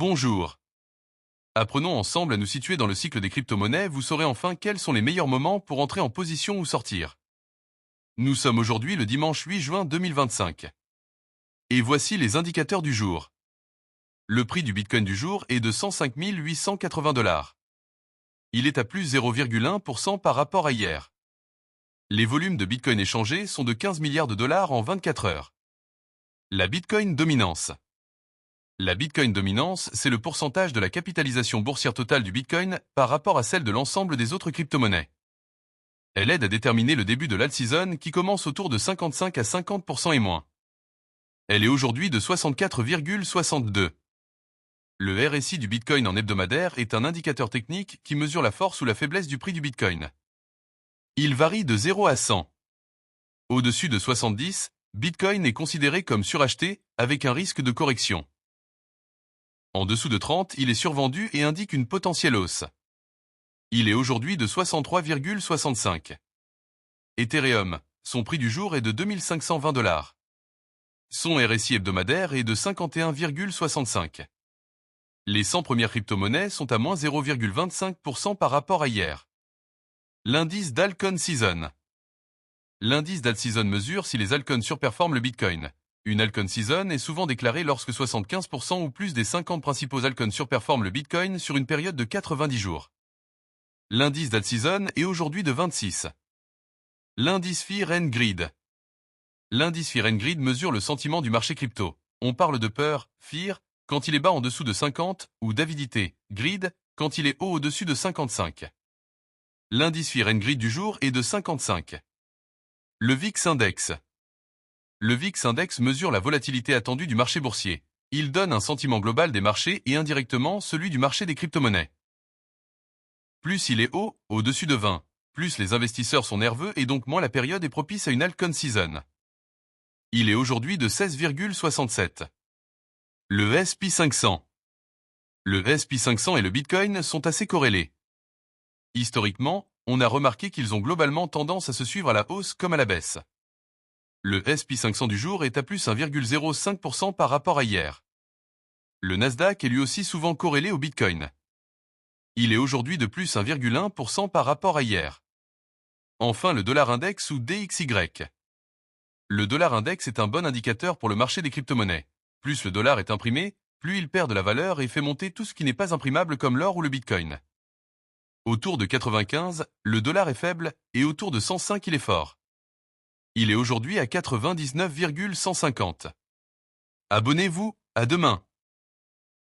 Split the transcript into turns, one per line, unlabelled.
Bonjour. Apprenons ensemble à nous situer dans le cycle des crypto-monnaies, vous saurez enfin quels sont les meilleurs moments pour entrer en position ou sortir. Nous sommes aujourd'hui le dimanche 8 juin 2025. Et voici les indicateurs du jour. Le prix du Bitcoin du jour est de 105 880 $. Il est à plus 0,1% par rapport à hier. Les volumes de Bitcoin échangés sont de 15 milliards de dollars en 24 heures. La Bitcoin dominance. La Bitcoin dominance, c'est le pourcentage de la capitalisation boursière totale du Bitcoin par rapport à celle de l'ensemble des autres crypto-monnaies. Elle aide à déterminer le début de l'alt-season qui commence autour de 55 à 50% et moins. Elle est aujourd'hui de 64,62. Le RSI du Bitcoin en hebdomadaire est un indicateur technique qui mesure la force ou la faiblesse du prix du Bitcoin. Il varie de 0 à 100. Au-dessus de 70, Bitcoin est considéré comme suracheté avec un risque de correction. En dessous de 30, il est survendu et indique une potentielle hausse. Il est aujourd'hui de 63,65. Ethereum, son prix du jour est de 2520 $. Son RSI hebdomadaire est de 51,65. Les 100 premières crypto-monnaies sont à moins 0,25% par rapport à hier. L'indice d'Alcon Season. L'indice d'alt-season mesure si les altcoins surperforment le Bitcoin. Une altcoin season est souvent déclarée lorsque 75% ou plus des 50 principaux altcoins surperforment le Bitcoin sur une période de 90 jours. L'indice d'alt-season est aujourd'hui de 26. L'indice Fear and Greed. L'indice Fear and Greed mesure le sentiment du marché crypto. On parle de peur, fear, quand il est bas en dessous de 50, ou d'avidité, greed, quand il est haut au-dessus de 55. L'indice Fear and Greed du jour est de 55. Le VIX Index. Le VIX Index mesure la volatilité attendue du marché boursier. Il donne un sentiment global des marchés et indirectement celui du marché des crypto-monnaies. Plus il est haut, au-dessus de 20, plus les investisseurs sont nerveux et donc moins la période est propice à une altcoin season. Il est aujourd'hui de 16,67. Le S&P 500. Le S&P 500 et le Bitcoin sont assez corrélés. Historiquement, on a remarqué qu'ils ont globalement tendance à se suivre à la hausse comme à la baisse. Le S&P 500 du jour est à plus 1,05% par rapport à hier. Le Nasdaq est lui aussi souvent corrélé au Bitcoin. Il est aujourd'hui de plus 1,1% par rapport à hier. Enfin le dollar index ou DXY. Le dollar index est un bon indicateur pour le marché des crypto-monnaies. Plus le dollar est imprimé, plus il perd de la valeur et fait monter tout ce qui n'est pas imprimable comme l'or ou le Bitcoin. Autour de 95, le dollar est faible et autour de 105 il est fort. Il est aujourd'hui à 99,150. Abonnez-vous, à demain.